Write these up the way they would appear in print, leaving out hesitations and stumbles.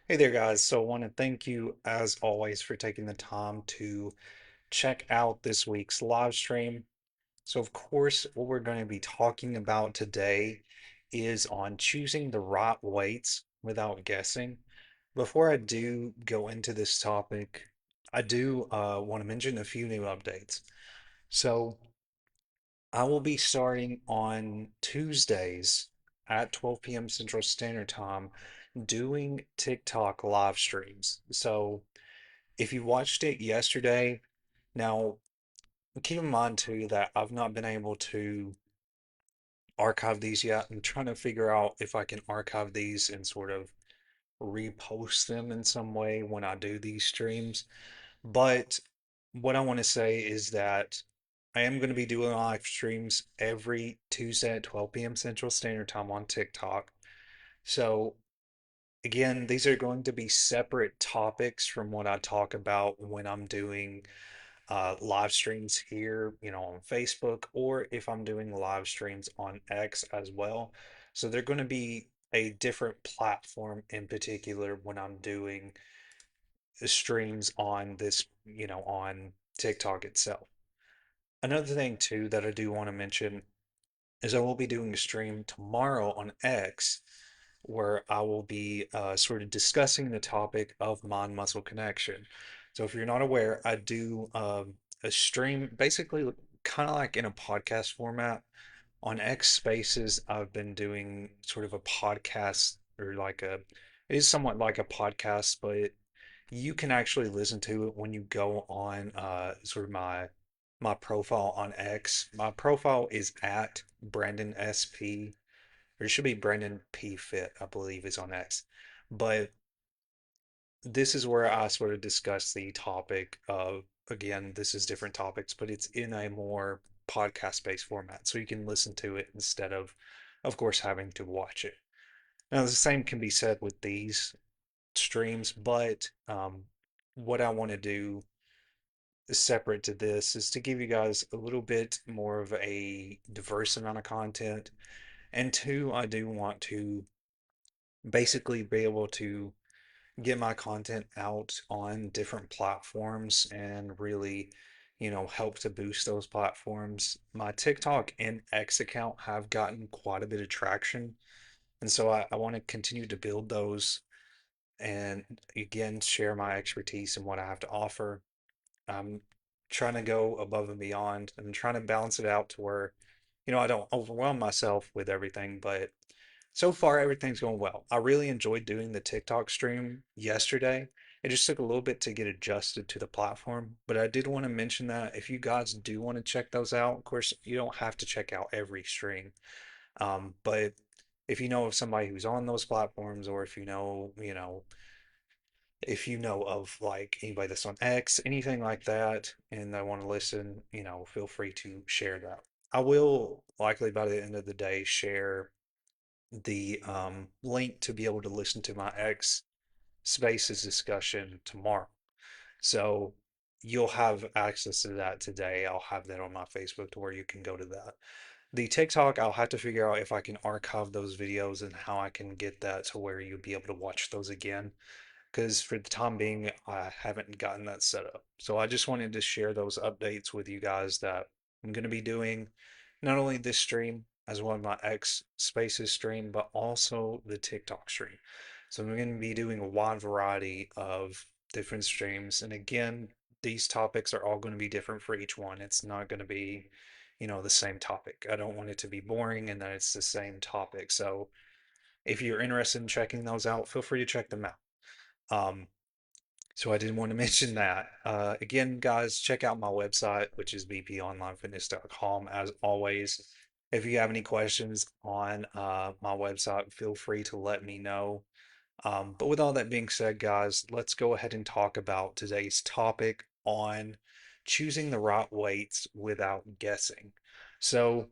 Hey there, guys. So I want to thank you, as always, for taking the time to check out this week's live stream. So, of course, what we're going to be talking about today is on choosing the right weights without guessing. Before I do go into this topic, I do want to mention a few new updates. So, I will be starting on Tuesdays at 12 p.m. Central Standard Time doing TikTok live streams. So, if you watched it yesterday, now keep in mind too that I've not been able to archive these yet. I'm trying to figure out if I can archive these and sort of repost them in some way when I do these streams. But what I want to say is that I am going to be doing live streams every Tuesday at 12 p.m. Central Standard Time on TikTok. So again, these are going to be separate topics from what I talk about when I'm doing live streams here, on Facebook, or if I'm doing live streams on X as well. So they're going to be a different platform in particular when I'm doing streams on this, on TikTok itself. Another thing too that I do want to mention is I will be doing a stream tomorrow on X where I will be sort of discussing the topic of mind muscle connection. So, if you're not aware, I do a stream basically kind of like in a podcast format. On X Spaces, I've been doing sort of a podcast or it is somewhat like a podcast, but you can actually listen to it when you go on sort of my profile on X. My profile is at Brandon SP, or it should be Brandon P Fit, I believe, is on X. But this is where I sort of discuss the topic of, again, this is different topics, but it's in a more podcast-based format, so you can listen to it instead of course, having to watch it. Now, the same can be said with these streams, but what I want to do separate to this is to give you guys a little bit more of a diverse amount of content. And two, I do want to basically be able to get my content out on different platforms and really, help to boost those platforms. My TikTok and X account have gotten quite a bit of traction. And so I want to continue to build those and again share my expertise and what I have to offer. I'm trying to go above and beyond. I'm trying to balance it out to where, I don't overwhelm myself with everything, but so far everything's going well. I really enjoyed doing the TikTok stream yesterday. It just took a little bit to get adjusted to the platform, but I did want to mention that if you guys do want to check those out, of course, you don't have to check out every stream. But if you know of somebody who's on those platforms, or if you know of like anybody that's on X, anything like that, and they want to listen, feel free to share that. I will likely by the end of the day share the link to be able to listen to my X Spaces discussion tomorrow. So you'll have access to that today. I'll have that on my Facebook to where you can go to that. The TikTok, I'll have to figure out if I can archive those videos and how I can get that to where you'll be able to watch those again because for the time being, I haven't gotten that set up. So I just wanted to share those updates with you guys that I'm going to be doing not only this stream as well as my X Spaces stream, but also the TikTok stream. So I'm going to be doing a wide variety of different streams. And again, these topics are all going to be different for each one. It's not going to be, the same topic. I don't want it to be boring and that it's the same topic. So if you're interested in checking those out, feel free to check them out. Um, so I did want to mention that. Again, guys, check out my website, which is bponlinefitness.com. As always, if you have any questions on my website, feel free to let me know. But with all that being said, guys, let's go ahead and talk about today's topic on choosing the right weights without guessing. So,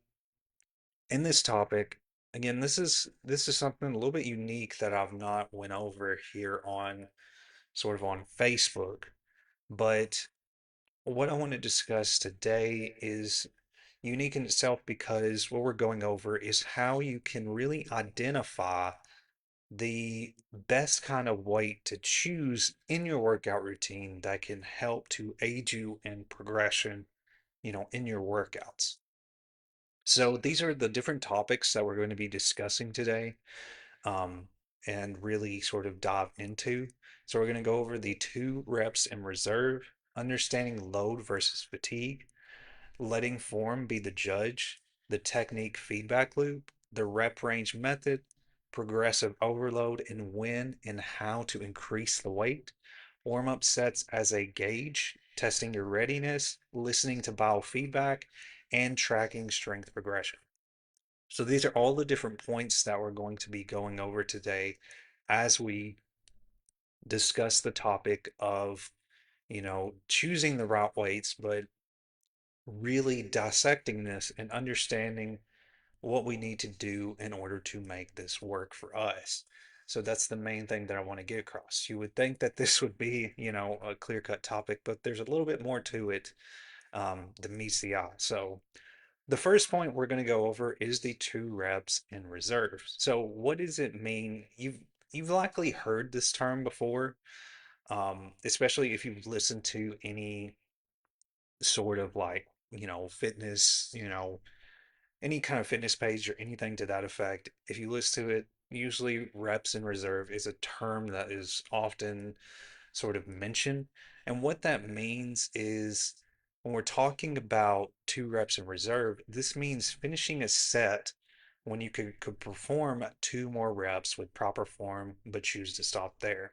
in this topic, again, this is something a little bit unique that I've not went over here on sort of on Facebook. But what I want to discuss today is unique in itself because what we're going over is how you can really identify the best kind of weight to choose in your workout routine that can help to aid you in progression, in your workouts. So these are the different topics that we're going to be discussing today, um, and really sort of dive into. So we're going to go over the two reps in reserve, understanding load versus fatigue, letting form be the judge, the technique feedback loop, the rep range method, progressive overload, and when and how to increase the weight, warm up sets as a gauge, testing your readiness, listening to biofeedback, and tracking strength progression. So these are all the different points that we're going to be going over today as we discuss the topic of, choosing the right weights, but really dissecting this and understanding what we need to do in order to make this work for us. So that's the main thing that I want to get across. You would think that this would be, a clear-cut topic, but there's a little bit more to it than meets the eye. So the first point we're going to go over is the two reps in reserve. So what does it mean? You've likely heard this term before, especially if you've listened to any sort of like, fitness, any kind of fitness page or anything to that effect. If you listen to it, usually reps in reserve is a term that is often sort of mentioned. And what that means is when we're talking about two reps in reserve, this means finishing a set when you could perform two more reps with proper form, but choose to stop there.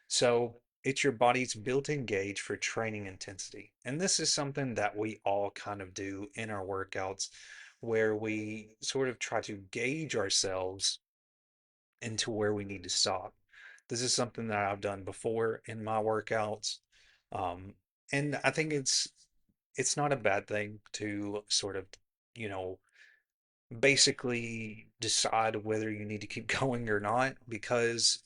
So it's your body's built-in gauge for training intensity. And this is something that we all kind of do in our workouts where we sort of try to gauge ourselves into where we need to stop. This is something that I've done before in my workouts. Um, and I think it's not a bad thing to sort of, you know, basically decide whether you need to keep going or not, because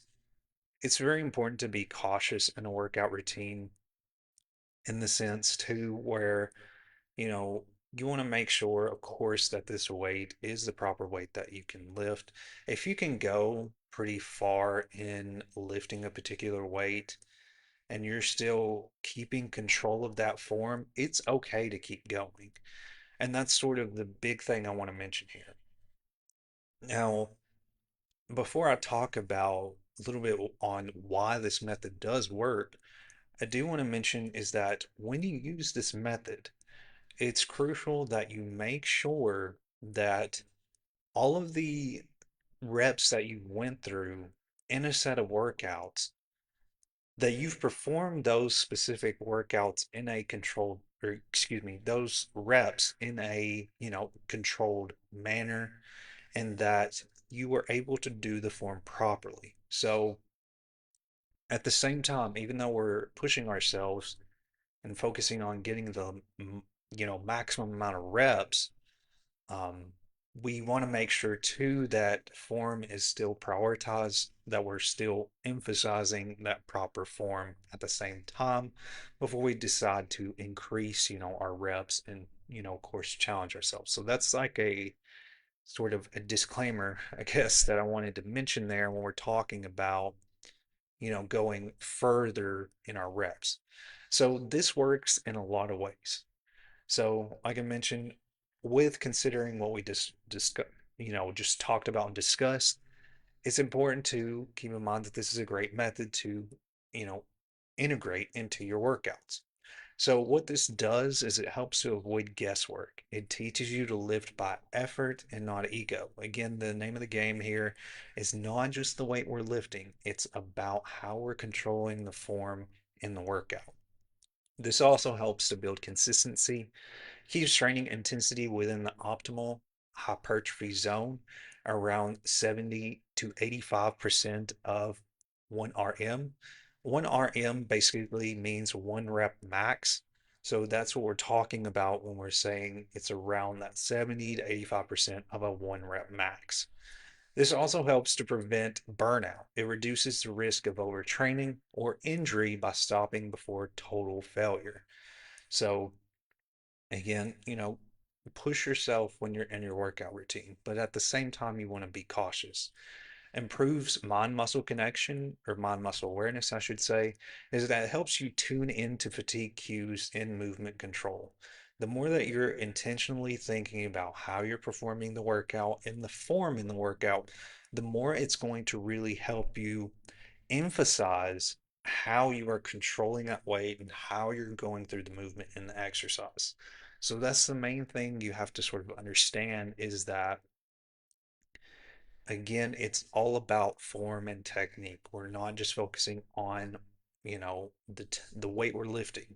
it's very important to be cautious in a workout routine in the sense too where, you know, you want to make sure, of course, that this weight is the proper weight that you can lift. If you can go pretty far in lifting a particular weight and you're still keeping control of that form, it's okay to keep going. And that's sort of the big thing I want to mention here. Now, before I talk about a little bit on why this method does work, I do want to mention is that when you use this method, it's crucial that you make sure that all of the reps that you went through in a set of workouts, that you've performed those specific workouts in a controlled, or excuse me, those reps in a, controlled manner, and that you were able to do the form properly. So at the same time, even though we're pushing ourselves and focusing on getting the, maximum amount of reps, um, we want to make sure too that form is still prioritized, that we're still emphasizing that proper form at the same time before we decide to increase, our reps and, of course, challenge ourselves. So that's like a sort of a disclaimer, I guess, that I wanted to mention there when we're talking about, going further in our reps. So this works in a lot of ways. So, like I mentioned, with considering what we just talked about and discussed, it's important to keep in mind that this is a great method to, you know, integrate into your workouts. So, what this does is it helps to avoid guesswork. It teaches you to lift by effort and not ego. Again, the name of the game here is not just the weight we're lifting, it's about how we're controlling the form in the workout. This also helps to build consistency, keeps training intensity within the optimal hypertrophy zone around 70 to 85% of 1 RM. 1 RM basically means one rep max. So that's what we're talking about when we're saying it's around that 70 to 85% of a one rep max. This also helps to prevent burnout. It reduces the risk of overtraining or injury by stopping before total failure. So again, push yourself when you're in your workout routine, but at the same time, you want to be cautious. improves mind muscle connection, or mind muscle awareness, I should say, is that it helps you tune into fatigue cues in movement control. The more that you're intentionally thinking about how you're performing the workout and the form in the workout, the more it's going to really help you emphasize how you are controlling that weight and how you're going through the movement in the exercise. So that's the main thing you have to sort of understand is that, again, it's all about form and technique. We're not just focusing on, the weight we're lifting.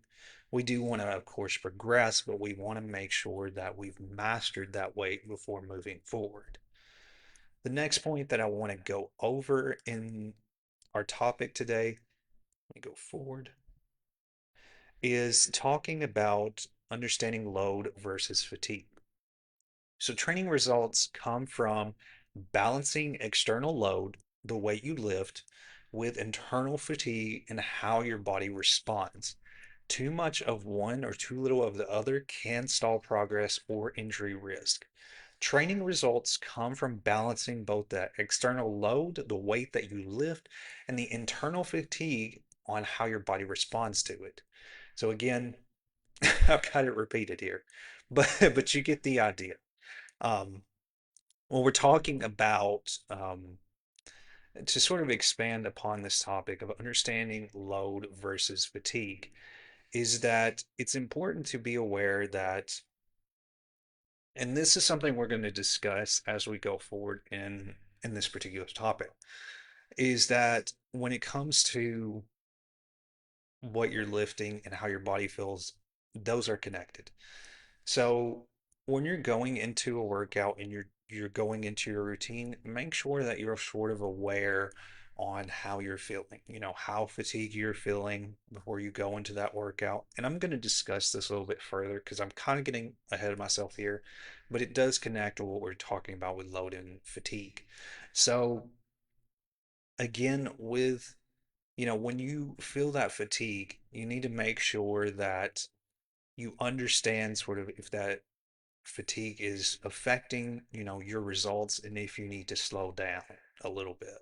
We do want to, of course, progress, but we want to make sure that we've mastered that weight before moving forward. The next point that I want to go over in our topic today, let me go forward, is talking about understanding load versus fatigue. So, training results come from balancing external load, the weight you lift, with internal fatigue and how your body responds. Too much of one or too little of the other can stall progress or injury risk. Training results come from balancing both the external load, the weight that you lift, and the internal fatigue on how your body responds to it. So again, I've got it repeated here, but you get the idea. Um, when we're talking about to sort of expand upon this topic of understanding load versus fatigue, is that it's important to be aware that, and this is something we're going to discuss as we go forward in this particular topic, is that when it comes to what you're lifting and how your body feels, those are connected. So when you're going into a workout and you're going into your routine, make sure that you're sort of aware on how you're feeling, how fatigued you're feeling before you go into that workout. And I'm going to discuss this a little bit further because I'm kind of getting ahead of myself here, but it does connect to what we're talking about with load and fatigue. So again, when you feel that fatigue, you need to make sure that you understand sort of if that fatigue is affecting, your results and if you need to slow down a little bit.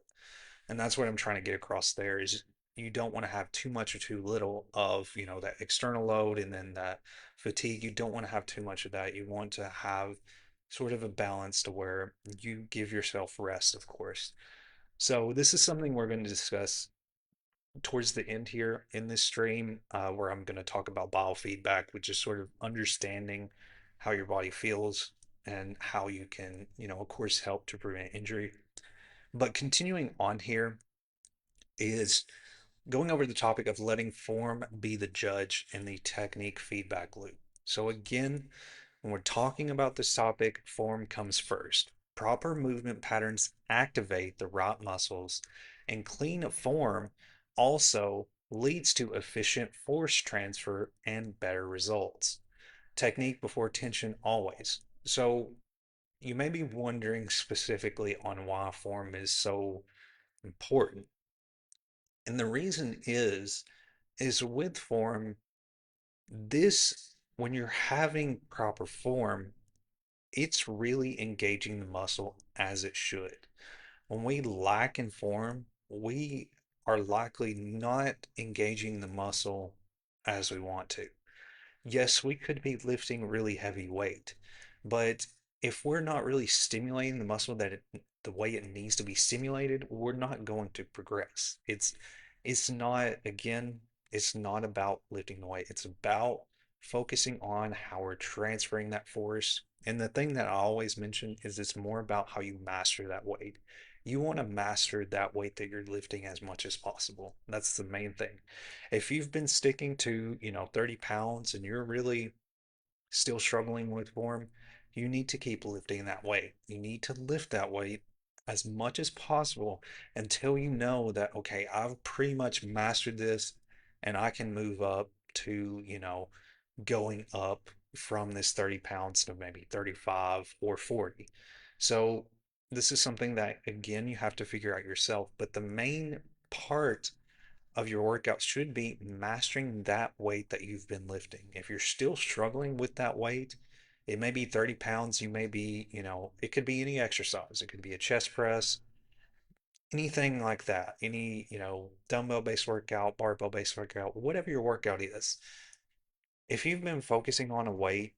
And that's what I'm trying to get across there is you don't want to have too much or too little of, that external load and then that fatigue. You don't want to have too much of that. You want to have sort of a balance to where you give yourself rest, of course. So this is something we're going to discuss towards the end here in this stream, where I'm going to talk about biofeedback, which is sort of understanding how your body feels and how you can, of course, help to prevent injury. But continuing on here is going over the topic of letting form be the judge in the technique feedback loop. So, again, when we're talking about this topic, form comes first. Proper movement patterns activate the right muscles, and clean form also leads to efficient force transfer and better results. Technique before tension always. So, you may be wondering specifically on why form is so important. And the reason is with form, when you're having proper form, it's really engaging the muscle as it should. When we lack in form, we are likely not engaging the muscle as we want to. Yes, we could be lifting really heavy weight, but if we're not really stimulating the muscle the way it needs to be stimulated, we're not going to progress. It's not, again, it's not about lifting the weight. It's about focusing on how we're transferring that force. And the thing that I always mention is it's more about how you master that weight. You want to master that weight that you're lifting as much as possible. That's the main thing. If you've been sticking to, 30 pounds and you're really still struggling with form, you need to keep lifting that weight. You need to lift that weight as much as possible until you know that, okay, I've pretty much mastered this and I can move up to, going up from this 30 pounds to maybe 35 or 40. So this is something that, again, you have to figure out yourself. But the main part of your workout should be mastering that weight that you've been lifting. If you're still struggling with that weight, it may be 30 pounds, you may be, it could be any exercise. It could be a chest press, anything like that, any, dumbbell based workout, barbell based workout, whatever your workout is, if you've been focusing on a weight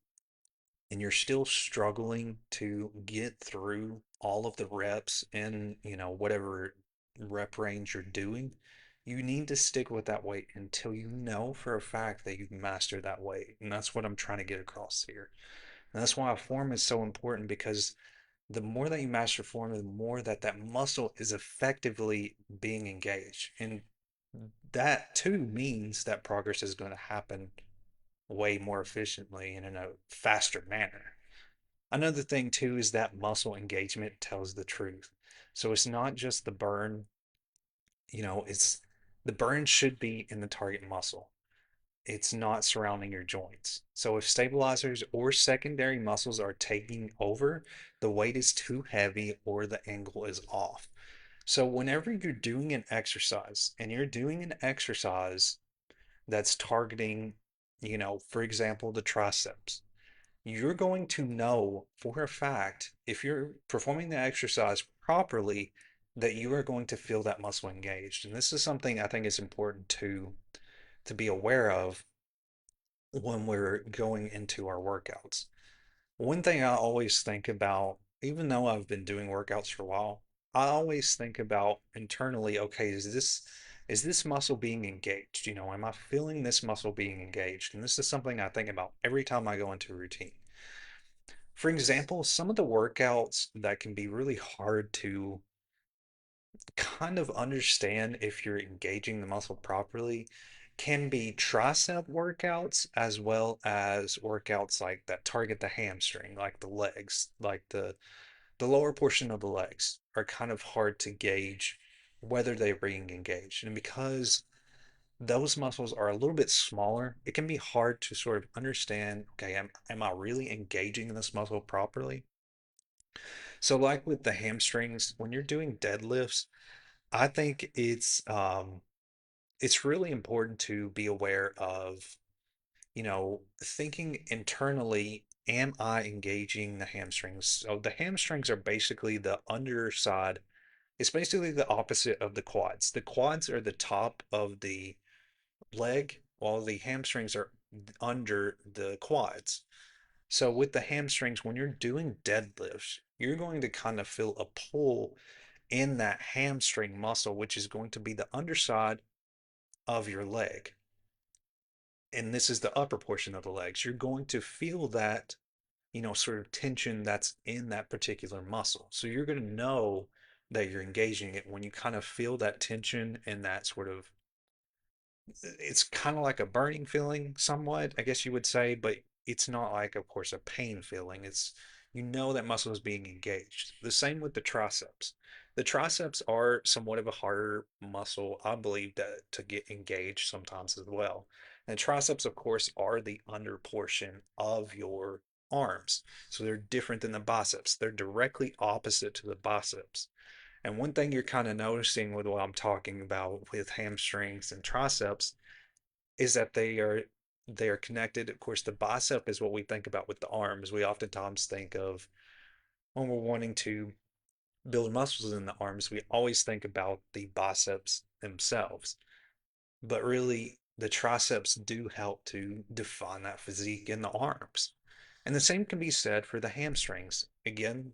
and you're still struggling to get through all of the reps in, whatever rep range you're doing, you need to stick with that weight until you know for a fact that you've mastered that weight. And that's what I'm trying to get across here. And that's why form is so important, because the more that you master form, the more that that muscle is effectively being engaged. And that too means that progress is going to happen way more efficiently and in a faster manner. Another thing too is that muscle engagement tells the truth. So it's not just the burn, it's the burn should be in the target muscle. It's not surrounding your joints. So if stabilizers or secondary muscles are taking over, the weight is too heavy or the angle is off. So whenever you're doing an exercise and you're doing an exercise that's targeting, for example, the triceps, you're going to know for a fact, if you're performing the exercise properly, that you are going to feel that muscle engaged. And this is something I think is important to be aware of when we're going into our workouts. One thing I always think about, even though I've been doing workouts for a while, I always think about internally, okay, is this muscle being engaged? Am I feeling this muscle being engaged? And this is something I think about every time I go into a routine. For example, some of the workouts that can be really hard to kind of understand if you're engaging the muscle properly can be tricep workouts, as well as workouts like that target the hamstring, like the legs, like the lower portion of the legs are kind of hard to gauge whether they're being engaged. And because those muscles are a little bit smaller, it can be hard to sort of understand, okay, am I really engaging this muscle properly? So like with the hamstrings, when you're doing deadlifts, I think it's really important to be aware of, thinking internally, am I engaging the hamstrings? So the hamstrings are basically the underside. It's basically the opposite of the quads. The quads are the top of the leg, while the hamstrings are under the quads. So with the hamstrings, when you're doing deadlifts, you're going to kind of feel a pull in that hamstring muscle, which is going to be the underside of your leg. And this is the upper portion of the legs. You're going to feel that, sort of tension that's in that particular muscle. So you're going to know that you're engaging it when you kind of feel that tension and that sort of, it's kind of like a burning feeling somewhat, I guess you would say, but it's not like, of course, a pain feeling. It's, that muscle is being engaged. The same with the triceps. The triceps are somewhat of a harder muscle, I believe, to get engaged sometimes as well. And triceps, of course, are the under portion of your arms. So they're different than the biceps. They're directly opposite to the biceps. And one thing you're kind of noticing with what I'm talking about with hamstrings and triceps is that they are connected. Of course, the bicep is what we think about with the arms. We oftentimes think of when we're wanting to build muscles in the arms, we always think about the biceps themselves. But really, the triceps do help to define that physique in the arms. And the same can be said for the hamstrings. Again,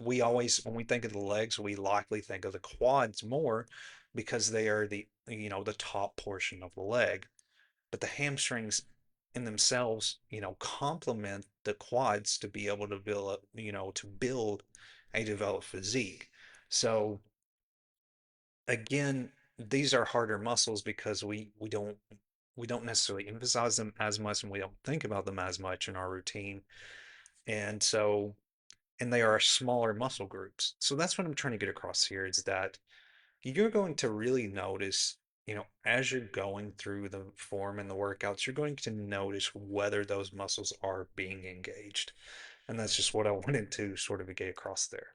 we always, when we think of the legs, we likely think of the quads more because they are the top portion of the leg. But the hamstrings in themselves, complement the quads to be able to build a developed physique. So again, these are harder muscles because we don't necessarily emphasize them as much, and we don't think about them as much in our routine. And so, and they are smaller muscle groups. So that's what I'm trying to get across here, is that you're going to really notice, as you're going through the form and the workouts, you're going to notice whether those muscles are being engaged. And that's just what I wanted to sort of get across there.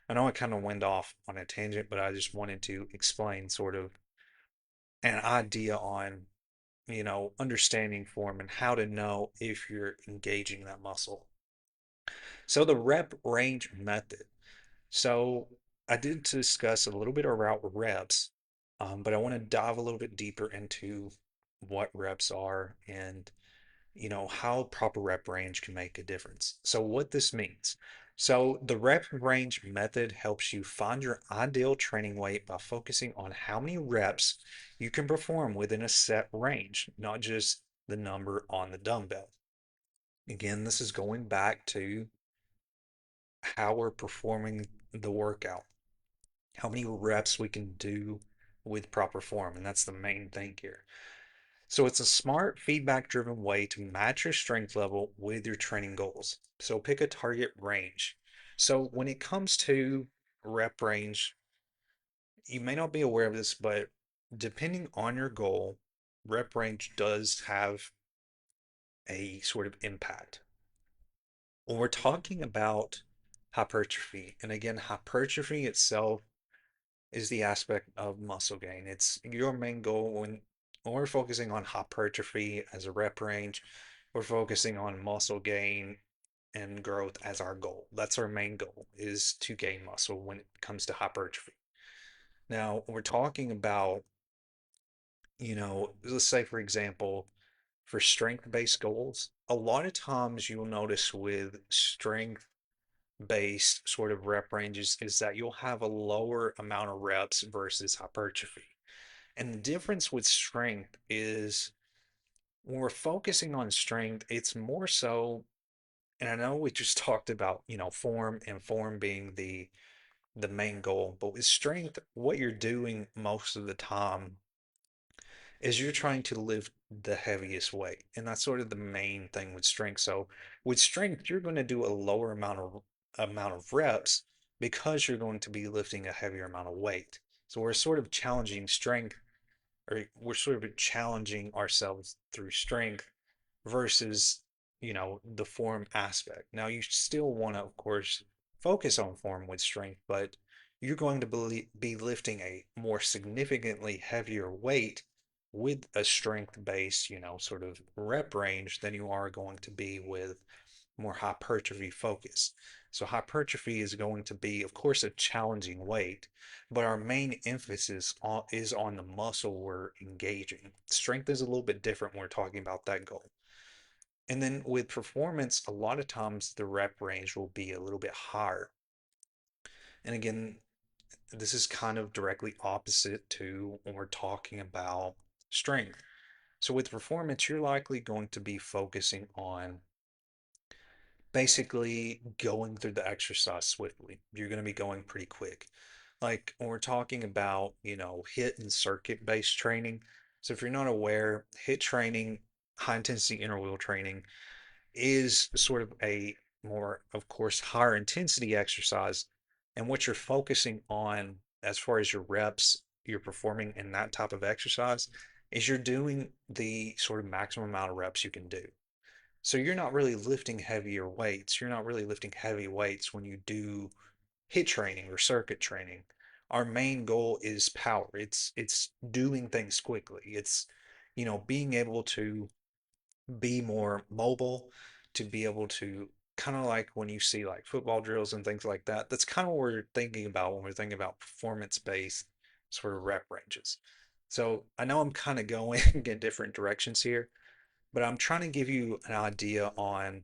I know I kind of went off on a tangent, but I just wanted to explain sort of an idea on, understanding form and how to know if you're engaging that muscle. So the rep range method. So I did discuss a little bit about reps, but I want to dive a little bit deeper into what reps are and how proper rep range can make a difference. So what this means. So the rep range method helps you find your ideal training weight by focusing on how many reps you can perform within a set range, not just the number on the dumbbell. Again, this is going back to how we're performing the workout, how many reps we can do with proper form, and that's the main thing here. So it's a smart feedback driven way to match your strength level with your training goals. So pick a target range. So when it comes to rep range, you may not be aware of this, but depending on your goal, rep range does have a sort of impact. When we're talking about hypertrophy, and again, hypertrophy itself is the aspect of muscle gain. It's your main goal when we're focusing on hypertrophy as a rep range, we're focusing on muscle gain and growth as our goal. That's our main goal is to gain muscle when it comes to hypertrophy. Now, we're talking about, let's say for example, for strength-based goals, a lot of times you'll notice with strength-based sort of rep ranges is that you'll have a lower amount of reps versus hypertrophy. And the difference with strength is when we're focusing on strength, it's more so, and I know we just talked about, form and form being the main goal, but with strength, what you're doing most of the time is you're trying to lift the heaviest weight. And that's sort of the main thing with strength. So with strength, you're going to do a lower amount of reps because you're going to be lifting a heavier amount of weight. So we're sort of challenging strength, or we're sort of challenging ourselves through strength versus, the form aspect. Now, you still want to, of course, focus on form with strength, but you're going to be lifting a more significantly heavier weight with a strength based, sort of rep range than you are going to be with more hypertrophy focus. So hypertrophy is going to be, of course, a challenging weight, but our main emphasis is on the muscle we're engaging. Strength is a little bit different when we're talking about that goal. And then with performance, a lot of times the rep range will be a little bit higher. And again, this is kind of directly opposite to when we're talking about strength. So with performance, you're likely going to be focusing on basically going through the exercise swiftly. You're going to be going pretty quick. Like when we're talking about, hit and circuit based training. So if you're not aware, hit training, high intensity interval training is sort of a more, of course, higher intensity exercise. And what you're focusing on as far as your reps you're performing in that type of exercise is you're doing the sort of maximum amount of reps you can do. So you're not really lifting heavier weights. You're not really lifting heavy weights when you do hit training or circuit training. Our main goal is power. It's doing things quickly. It's being able to be more mobile, to be able to kind of like when you see like football drills and things like that. That's kind of what we're thinking about when we're thinking about performance-based sort of rep ranges. So I know I'm kind of going in different directions here, but I'm trying to give you an idea on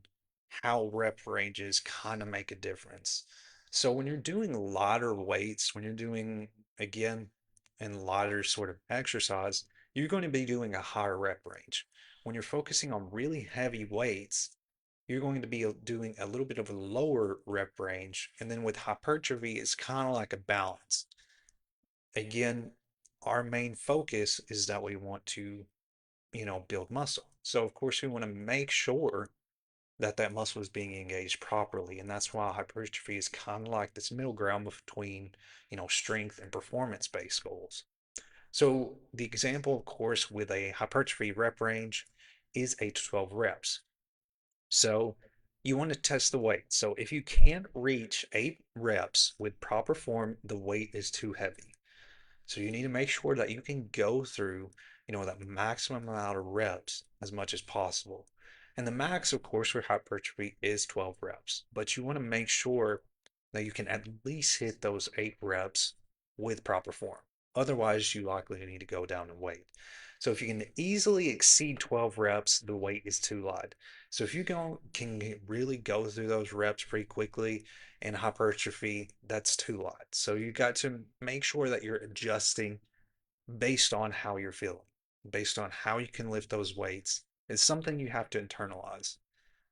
how rep ranges kind of make a difference. So when you're doing lighter weights, when you're doing again in lighter sort of exercise, you're going to be doing a higher rep range. When you're focusing on really heavy weights, you're going to be doing a little bit of a lower rep range. And then with hypertrophy, it's kind of like a balance. Again, our main focus is that we want to build muscle. So of course we want to make sure that that muscle is being engaged properly. And that's why hypertrophy is kind of like this middle ground between, strength and performance-based goals. So the example, of course, with a hypertrophy rep range is 8 to 12 reps. So you want to test the weight. So if you can't reach 8 reps with proper form, the weight is too heavy. So you need to make sure that you can go through, that maximum amount of reps as much as possible. And the max, of course, for hypertrophy is 12 reps, but you want to make sure that you can at least hit those 8 reps with proper form. Otherwise, you likely need to go down in weight. So if you can easily exceed 12 reps, the weight is too light. So if you can really go through those reps pretty quickly in hypertrophy, that's too light. So you got to make sure that you're adjusting based on how you're feeling, based on how you can lift those weights. It's something you have to internalize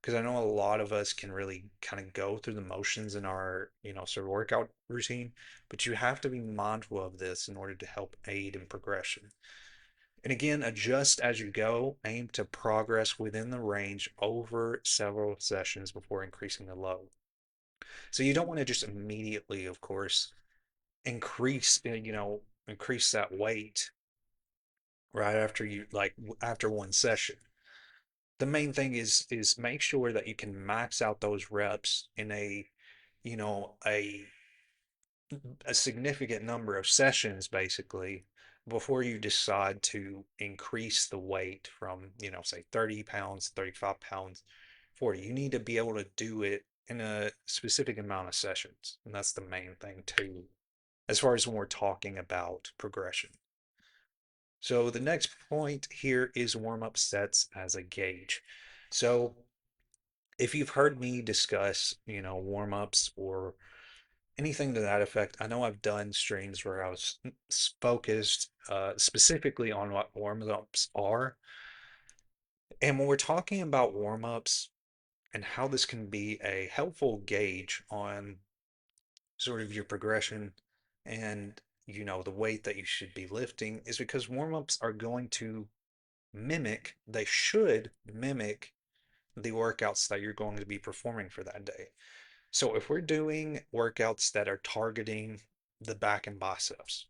because I know a lot of us can really kind of go through the motions in our, sort of workout routine, but you have to be mindful of this in order to help aid in progression. And again, adjust as you go, aim to progress within the range over several sessions before increasing the load. So you don't want to just immediately, of course, increase that weight right after after one session. The main thing is make sure that you can max out those reps in you know, a a significant number of sessions basically before you decide to increase the weight from, say 30 pounds, 35 pounds, 40. You need to be able to do it in a specific amount of sessions. And that's the main thing too, as far as when we're talking about progression. So the next point here is warm-up sets as a gauge. So if you've heard me discuss, warm-ups or anything to that effect, I know I've done streams where I was focused specifically on what warm-ups are. And when we're talking about warm-ups and how this can be a helpful gauge on sort of your progression and the weight that you should be lifting is because warm-ups are going to they should mimic the workouts that you're going to be performing for that day. So if we're doing workouts that are targeting the back and biceps,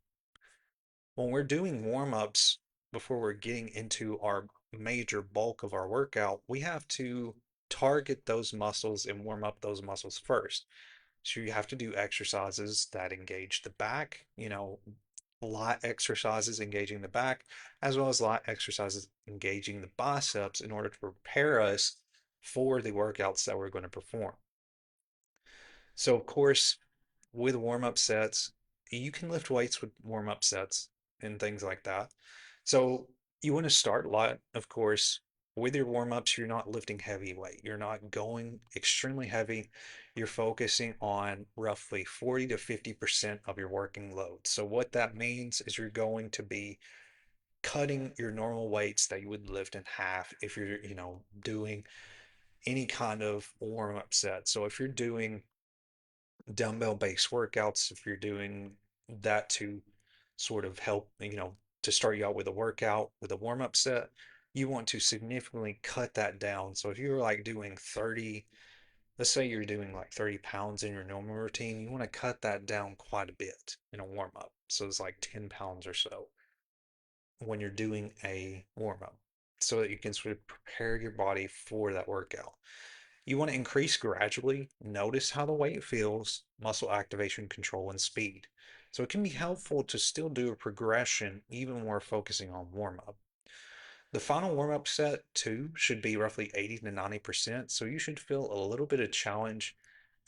when we're doing warm-ups before we're getting into our major bulk of our workout, we have to target those muscles and warm up those muscles first. So you have to do exercises that engage the back, light exercises engaging the back, as well as light exercises engaging the biceps in order to prepare us for the workouts that we're going to perform. So, of course, with warm up sets, you can lift weights with warm up sets and things like that. So, you want to start light, of course. With your warm ups, you're not lifting heavy weight. You're not going extremely heavy. You're focusing on roughly 40 to 50% of your working load. So, what that means is you're going to be cutting your normal weights that you would lift in half if you're, doing any kind of warm up set. So, if you're doing dumbbell based workouts, if you're doing that to sort of help, to start you out with a workout with a warm up set, you want to significantly cut that down. So if you're like doing 30, let's say you're doing like 30 pounds in your normal routine, you want to cut that down quite a bit in a warm up. So it's like 10 pounds or so when you're doing a warm up so that you can sort of prepare your body for that workout. You want to increase gradually. Notice how the weight feels, muscle activation, control, and speed. So it can be helpful to still do a progression even when we're focusing on warm up. The final warm up set too should be roughly 80 to 90%. So you should feel a little bit of challenge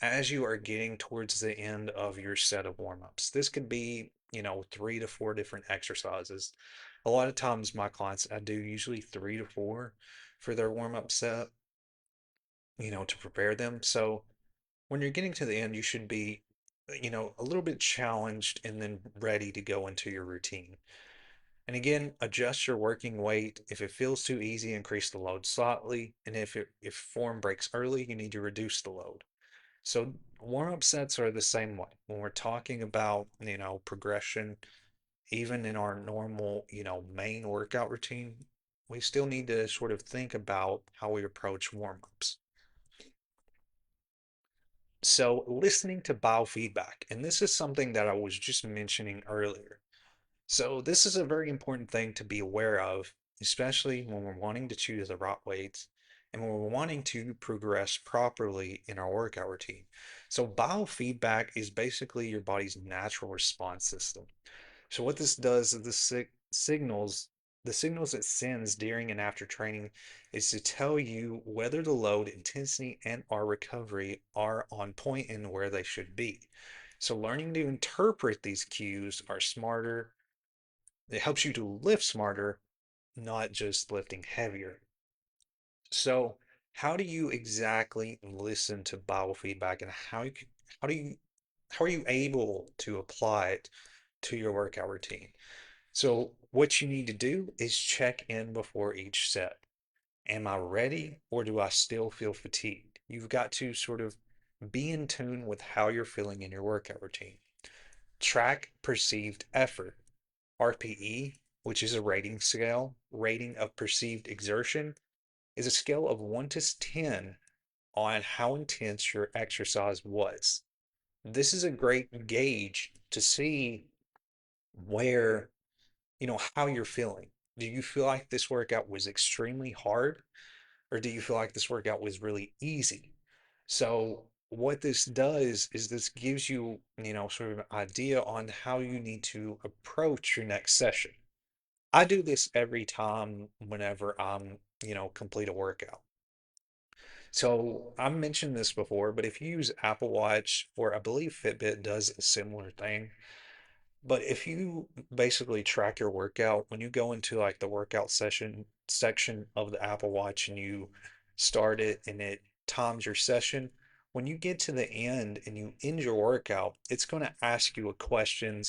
as you are getting towards the end of your set of warm ups. This could be, 3 to 4 different exercises. A lot of times, my clients, I do usually 3 to 4 for their warm up set, to prepare them. So when you're getting to the end, you should be, a little bit challenged and then ready to go into your routine. And again, adjust your working weight. If it feels too easy, increase the load slightly. And if form breaks early, you need to reduce the load. So warm-up sets are the same way. When we're talking about, progression, even in our normal, main workout routine, we still need to sort of think about how we approach warm-ups. So listening to biofeedback, and this is something that I was just mentioning earlier. So this is a very important thing to be aware of, especially when we're wanting to choose the right weights and when we're wanting to progress properly in our workout routine. So biofeedback is basically your body's natural response system. So what this does is this signals The signals it sends during and after training is to tell you whether the load, intensity, and our recovery are on point and where they should be. So learning to interpret these cues are smarter. It helps you to lift smarter, not just lifting heavier. So how do you exactly listen to biofeedback and how do you how are you able to apply it to your workout routine? So what you need to do is check in before each set. Am I ready or do I still feel fatigued? You've got to sort of be in tune with how you're feeling in your workout routine. Track perceived effort, RPE, which is a rating scale, rating of perceived exertion, is a scale of 1 to 10 on how intense your exercise was. This is a great gauge to see where, how you're feeling. Do you feel like this workout was extremely hard, or do you feel like this workout was really easy? So, what this does is this gives you, sort of an idea on how you need to approach your next session. I do this every time whenever I'm, complete a workout. So I've mentioned this before, but if you use Apple Watch, or I believe Fitbit does a similar thing, but if you basically track your workout, when you go into like the workout session section of the Apple Watch and you start it and it times your session, when you get to the end and you end your workout, it's going to ask you a question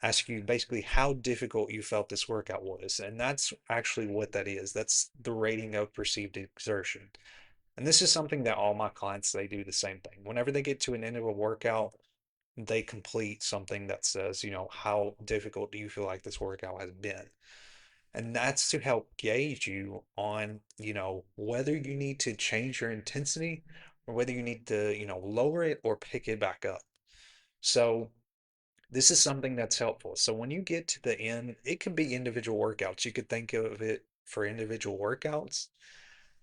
ask you basically how difficult you felt this workout was. And that's actually what that is. That's the rating of perceived exertion. And this is something that all my clients, they do the same thing. Whenever they get to an end of a workout, they complete something that says, how difficult do you feel like this workout has been? And that's to help gauge you on, whether you need to change your intensity or whether you need to, lower it or pick it back up. So this is something that's helpful. So when you get to the end, it can be individual workouts. You could think of it for individual workouts.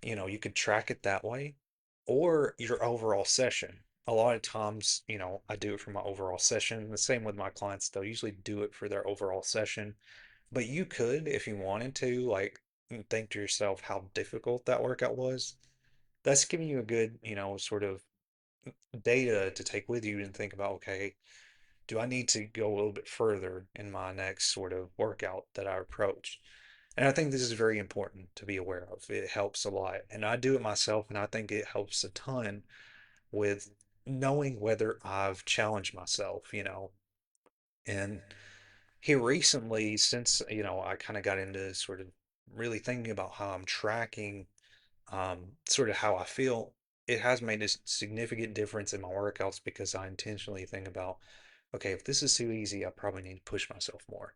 You could track it that way, or your overall session. A lot of times, I do it for my overall session. The same with my clients, they'll usually do it for their overall session. But you could, if you wanted to, like think to yourself how difficult that workout was. That's giving you a good, sort of data to take with you and think about, okay, do I need to go a little bit further in my next sort of workout that I approach? And I think this is very important to be aware of. It helps a lot. And I do it myself, and I think it helps a ton with knowing whether I've challenged myself, And here recently, since, I kind of got into sort of really thinking about how I'm tracking sort of how I feel, it has made a significant difference in my workouts because I intentionally think about, okay, if this is too easy, I probably need to push myself more.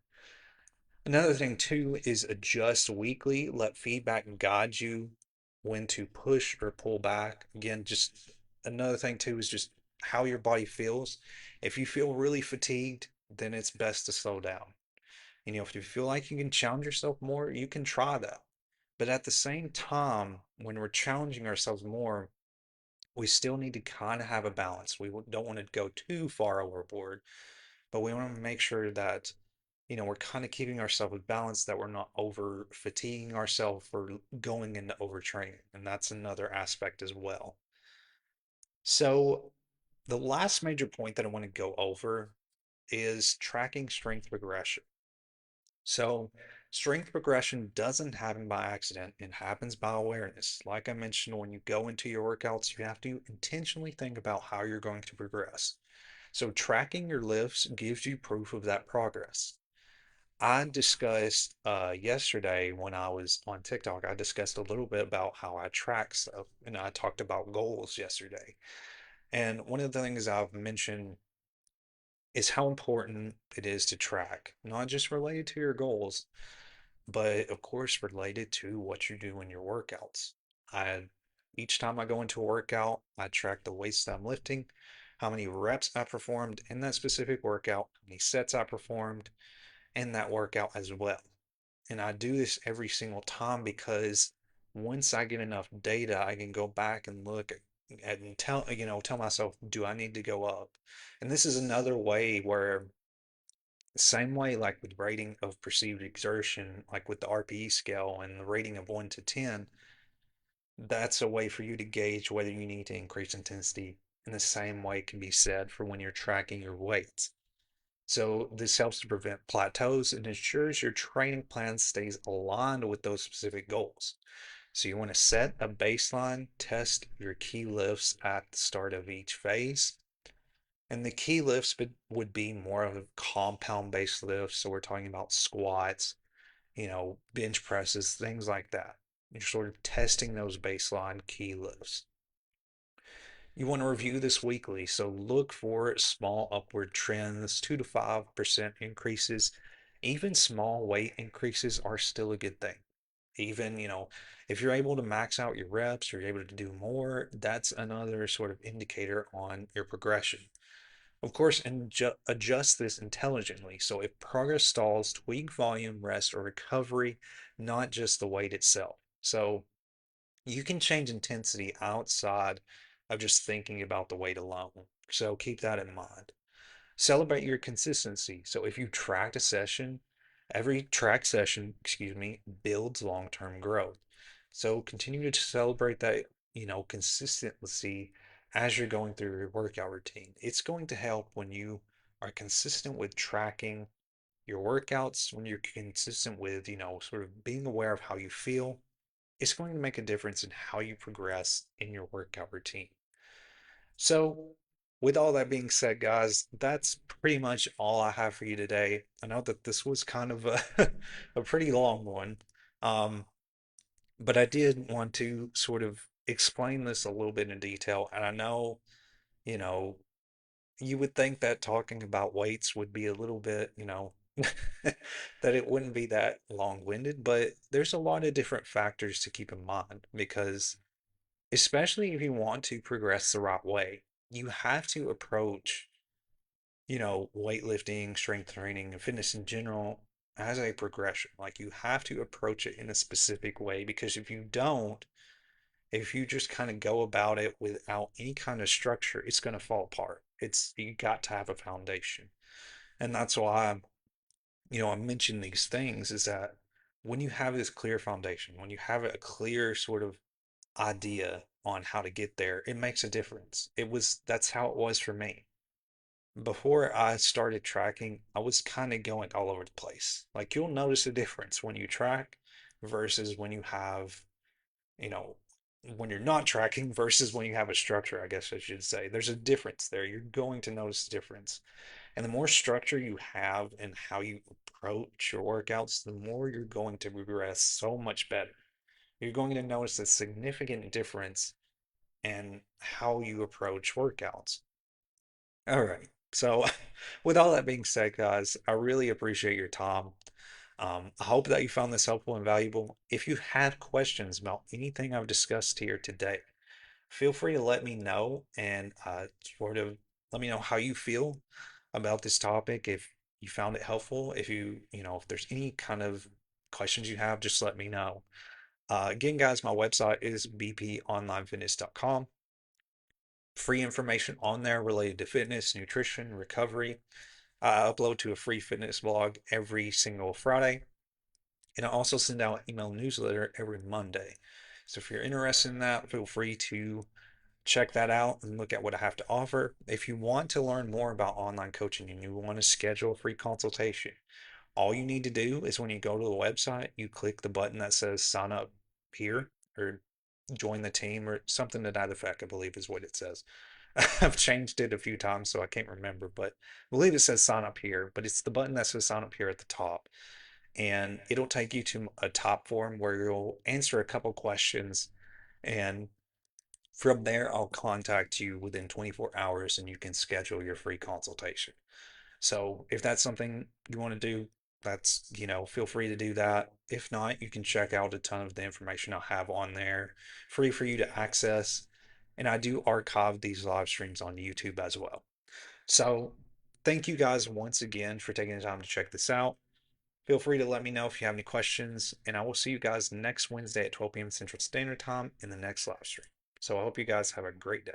Another thing too is adjust weekly. Let feedback guide you when to push or pull back. Again, just another thing too is just how your body feels. If you feel really fatigued, then it's best to slow down. If you feel like you can challenge yourself more, you can try that. But at the same time, when we're challenging ourselves more, we still need to kind of have a balance. We don't want to go too far overboard, but we want to make sure that we're kind of keeping ourselves balanced, that we're not over fatiguing ourselves or going into overtraining. And that's another aspect as well. So, the last major point that I want to go over is tracking strength progression. So, strength progression doesn't happen by accident, it happens by awareness. Like I mentioned, when you go into your workouts, you have to intentionally think about how you're going to progress. So, tracking your lifts gives you proof of that progress. I discussed yesterday when I was on TikTok, I discussed a little bit about how I track stuff, and I talked about goals yesterday. And one of the things I've mentioned is how important it is to track, not just related to your goals, but of course related to what you do in your workouts. I Each time I go into a workout, I track the weights that I'm lifting, how many reps I performed in that specific workout, how many sets I performed in that workout as well. And I do this every single time because once I get enough data, I can go back and look at and tell myself, do I need to go up? And this is another way where Same way, like with rating of perceived exertion, like with the RPE scale and the rating of 1 to 10, that's a way for you to gauge whether you need to increase intensity. In the same way can be said for when you're tracking your weights. So this helps to prevent plateaus and ensures your training plan stays aligned with those specific goals. So you want to set a baseline, test your key lifts at the start of each phase. And the key lifts would be more of a compound based lifts. So we're talking about squats, bench presses, things like that. You're sort of testing those baseline key lifts. You want to review this weekly, so look for small upward trends, 2 to 5% increases. Even small weight increases are still a good thing. Even, if you're able to max out your reps, you're able to do more, that's another sort of indicator on your progression. Of course, and adjust this intelligently. So if progress stalls, tweak volume, rest, or recovery, not just the weight itself. So you can change intensity outside of just thinking about the weight alone. So keep that in mind. Celebrate your consistency. So if you tracked a session, every track session, excuse me, builds long-term growth. So continue to celebrate that, consistency as you're going through your workout routine. It's going to help when you are consistent with tracking your workouts, when you're consistent with, sort of being aware of how you feel. It's going to make a difference in how you progress in your workout routine. So, with all that being said, guys, that's pretty much all I have for you today. I know that this was kind of a, a pretty long one, um, but I did want to sort of explain this a little bit in detail. And I know, you know, you would think that talking about weights would be a little bit, that it wouldn't be that long-winded, but there's a lot of different factors to keep in mind because especially if you want to progress the right way, you have to approach, weightlifting, strength training, and fitness in general as a progression. Like you have to approach it in a specific way because if you don't, if you just kind of go about it without any kind of structure, it's going to fall apart. You got to have a foundation. And that's why I mention these things is that when you have this clear foundation, when you have a clear sort of idea on how to get there, it makes a difference. That's how it was for me. Before I started tracking, I was kind of going all over the place. Like you'll notice a difference when you track versus when you have, you know, when you're not tracking versus when you have a structure, I guess I should say. There's a difference there. You're going to notice a difference. And the more structure you have and how you approach your workouts, the more you're going to progress so much better. You're going to notice a significant difference in how you approach workouts. All right. So, with all that being said, guys, I really appreciate your time. I hope that you found this helpful and valuable. If you have questions about anything I've discussed here today, feel free to let me know and sort of let me know how you feel about this topic. If you found it helpful, if there's any kind of questions you have, just let me know. Again, guys, my website is bponlinefitness.com. Free information on there related to fitness, nutrition, recovery. I upload to a free fitness blog every single Friday. And I also send out an email newsletter every Monday. So if you're interested in that, feel free to check that out and look at what I have to offer. If you want to learn more about online coaching and you want to schedule a free consultation, all you need to do is when you go to the website, you click the button that says sign up here or join the team or something to that effect, I believe is what it says. I've changed it a few times, so I can't remember, but I believe it says sign up here, but it's the button that says sign up here at the top. And it'll take you to a top form where you'll answer a couple questions. And from there, I'll contact you within 24 hours and you can schedule your free consultation. So if that's something you want to do, feel free to do that. If not, you can check out a ton of the information I have on there, free for you to access. And I do archive these live streams on YouTube as well. So thank you guys once again for taking the time to check this out. Feel free to let me know if you have any questions, and I will see you guys next Wednesday at 12 p.m. Central Standard Time in the next live stream. So I hope you guys have a great day.